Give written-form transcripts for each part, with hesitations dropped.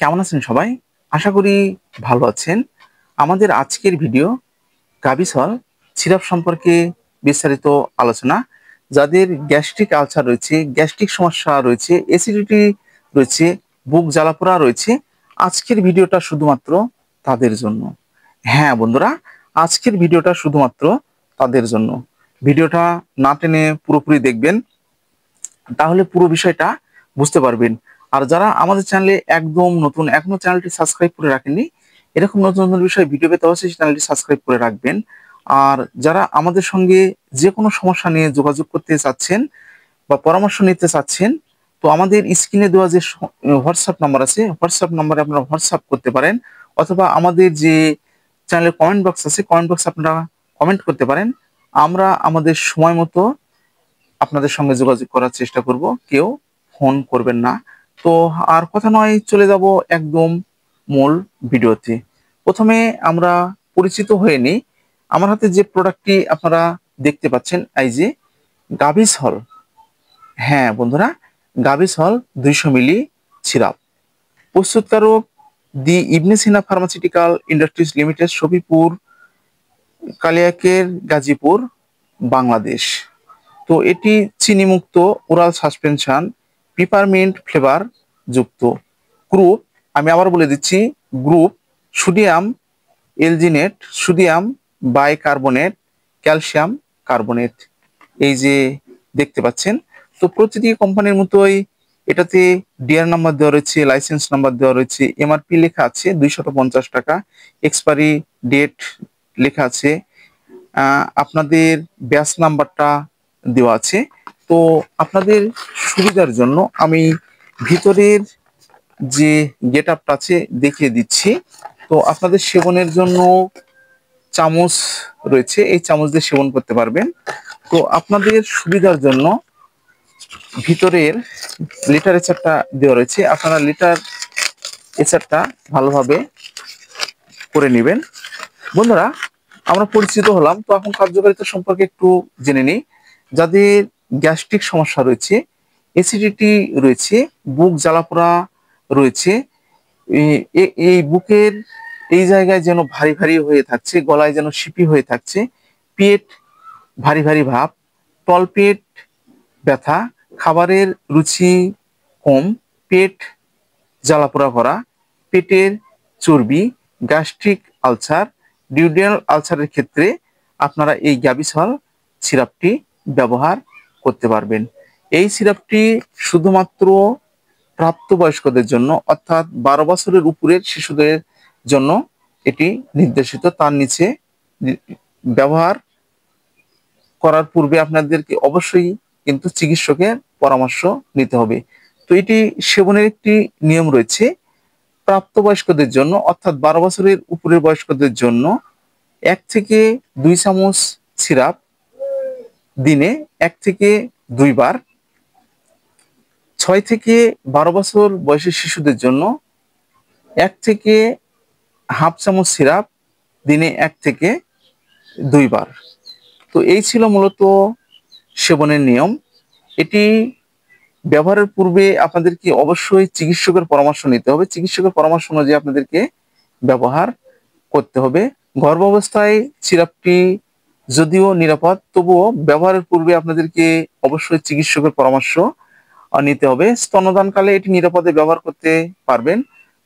কেমন আছেন সবাই? আশা করি ভালো আছেন। আমাদের আজকের ভিডিও গাভিসল সিরাপ সম্পর্কে বিস্তারিত আলোচনা। যাদের গ্যাস্ট্রিক আলসার রয়েছে, গ্যাস্ট্রিক সমস্যা রয়েছে, অ্যাসিডিটি রয়েছে, বুক জ্বালাপোড়া রয়েছে, আজকের ভিডিওটা শুধুমাত্র তাদের জন্য। হ্যাঁ বন্ধুরা, আজকের ভিডিওটা শুধুমাত্র তাদের জন্য। ভিডিওটা না টেনে পুরোপুরি দেখবেন, তাহলে পুরো বিষয়টা বুঝতে পারবেন। আর যারা আমাদের চ্যানেলে একদম নতুন, এখনো চ্যানেলটি সাবস্ক্রাইব করে রাখেননি, এরকম নতুন নতুন বিষয় ভিডিও পেতে অবশ্যই চ্যানেলটি সাবস্ক্রাইব করে রাখবেন। আর যারা আমাদের সঙ্গে যে কোনো সমস্যা নিয়ে যোগাযোগ করতে চাচ্ছেন বা পরামর্শ নিতে চাচ্ছেন, তো আমাদের স্ক্রিনে দেওয়া যে হোয়াটসঅ্যাপ নাম্বার আছে, হোয়াটসঅ্যাপ নাম্বারে আপনারা হোয়াটসঅ্যাপ করতে পারেন, অথবা আমাদের যে চ্যানেলের কমেন্ট বক্স আছে, কমেন্ট বক্সে আপনারা কমেন্ট করতে পারেন। আমরা আমাদের সময় মতো আপনাদের সঙ্গে যোগাযোগ করার চেষ্টা করব, কেউ ফোন করবেন না। তো আর কথা নয়, চলে যাব একদম মূল ভিডিওতে। প্রথমে আমরা পরিচিত হয়ে নিই। আমার হাতে যে প্রোডাক্টটি আপনারা দেখতে পাচ্ছেন, এই যে গাভিসল। হ্যাঁ বন্ধুরা, গাভিসল 200 মিলি সিরাপ। প্রস্তুতকারক the Ibn Sina pharmaceutical industries limited, Shafipur, Kaliakair, Gazipur, Bangladesh. তো এটি চিনিমুক্ত, ওরাল সাসপেনশন, পিপারমিন্ট ফ্লেভার যুক্ত। গ্রুপ, আমি আবার বলে দিচ্ছি, group sodium alginate, sodium bicarbonate, calcium carbonate. এই যে দেখতে পাচ্ছেন, তো প্রতিটি কোম্পানির মতোই এটাতে ডিআর নাম্বার দেওয়া রয়েছে, লাইসেন্স নাম্বার দেওয়া রয়েছে, এমআরপি লেখা আছে 250 টাকা, এক্সপায়ারি ডেট লেখা আছে, আপনাদের ব্যাচ নাম্বারটা দেওয়া আছে। তো আপনাদের সুবিধার জন্য আমি ভিতরের যে গেট আপটা আছে দেখিয়ে দিচ্ছি। তো আপনাদের সেবনের জন্য চামচ রয়েছে, এই চামচ দিয়ে সেবন করতে পারবেন। তো আপনাদের সুবিধার জন্য ভিতরের লিটারেচারটা দেওয়া রয়েছে, আপনারা লিটারেচারটা ভালোভাবে করে নেবেন। বন্ধুরা, আমরা পরিচিত হলাম, তো এখন কার্যকারিতা সম্পর্কে একটু জেনে নিই। যাদের গ্যাস্ট্রিক সমস্যা রয়েছে, অ্যাসিডিটি রয়েছে, বুক জ্বালাপোড়া রয়েছে, এই বুকের এই জায়গায় যেন ভারী ভারী হয়ে থাকছে, গলায় যেন শিপি হয়ে থাকছে, পেট ভারী ভারী ভাব, তলপেট ব্যথা, খাবারের রুচি কম, পেট জ্বালাপোড়া করা, পেটের চর্বি, গ্যাস্ট্রিক আলসার, ডিউডেনাল আলসারের ক্ষেত্রে আপনারা এই গাভিসল সিরাপটি ব্যবহার করতে পারবেন। এই সিরাপটি শুধুমাত্র প্রাপ্তবয়স্কদের জন্য, অর্থাৎ 12 বছরের উপরের শিশুদের জন্য এটি নির্দেশিত। তার নিচে ব্যবহার করার পূর্বে আপনাদেরকে অবশ্যই কিন্তু চিকিৎসকের পরামর্শ নিতে হবে। তো এটি সেবনের একটি নিয়ম রয়েছে। প্রাপ্তবয়স্কদের জন্য, অর্থাৎ 12 বছরের উপরের বয়স্কদের জন্য 1 থেকে 2 চামচ সিরাপ দিনে 1 থেকে 2 বার। 6 থেকে 12 বছর বয়সী শিশুদের জন্য 1 থেকে হাফ চামচ সিরাপ দিনে 1 থেকে 2 বার। তো এই ছিল মূলত সেবনের নিয়ম। এটি ব্যবহারের পূর্বে আপনাদেরকে অবশ্যই চিকিৎসকের পরামর্শ নিতে হবে, চিকিৎসকের পরামর্শ অনুযায়ী আপনাদেরকে ব্যবহার করতে হবে। গর্ভাবস্থায় সিরাপটি যদিও নিরাপদ, তবুও ব্যবহারের পূর্বে আপনাদেরকে অবশ্যই চিকিৎসকের পরামর্শ নিতে হবে। স্তন্যদানকালে এটি নিরাপদে ব্যবহার করতে পারবেন।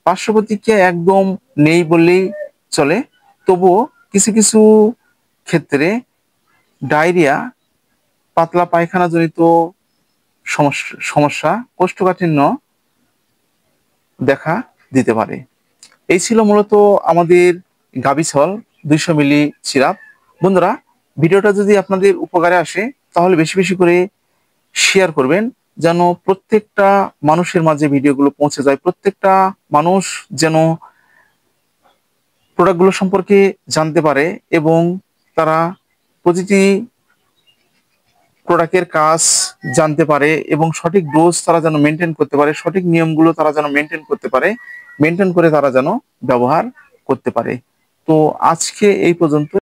পার্শ্ব প্রতিক্রিয়া একদম নেই বললেই চলে, তবুও কিছু কিছু ক্ষেত্রে ডায়রিয়া, পাতলা পায়খানা জনিত সমস্যা, কোষ্ঠকাঠিন্য দেখা দিতে পারে। এই ছিল মূলত আমাদের গাভিসল 200 মিলি সিরাপ। বন্ধুরা, ভিডিওটা যদি আপনাদের উপকারে আসে তাহলে বেশি বেশি করে শেয়ার করবেন, যেন প্রত্যেকটা মানুষের মাঝে ভিডিওগুলো পৌঁছে যায়, প্রত্যেকটা মানুষ যেন প্রোডাক্টগুলো সম্পর্কে জানতে পারে এবং তারা প্রতিটি প্রোডাক্টের কাজ জানতে পারে এবং সঠিক ডোজ তারা যেন মেনটেন করতে পারে, সঠিক নিয়মগুলো তারা যেন মেনটেন করতে পারে, মেনটেন করে তারা যেন ব্যবহার করতে পারে। তো আজকে এই পর্যন্ত।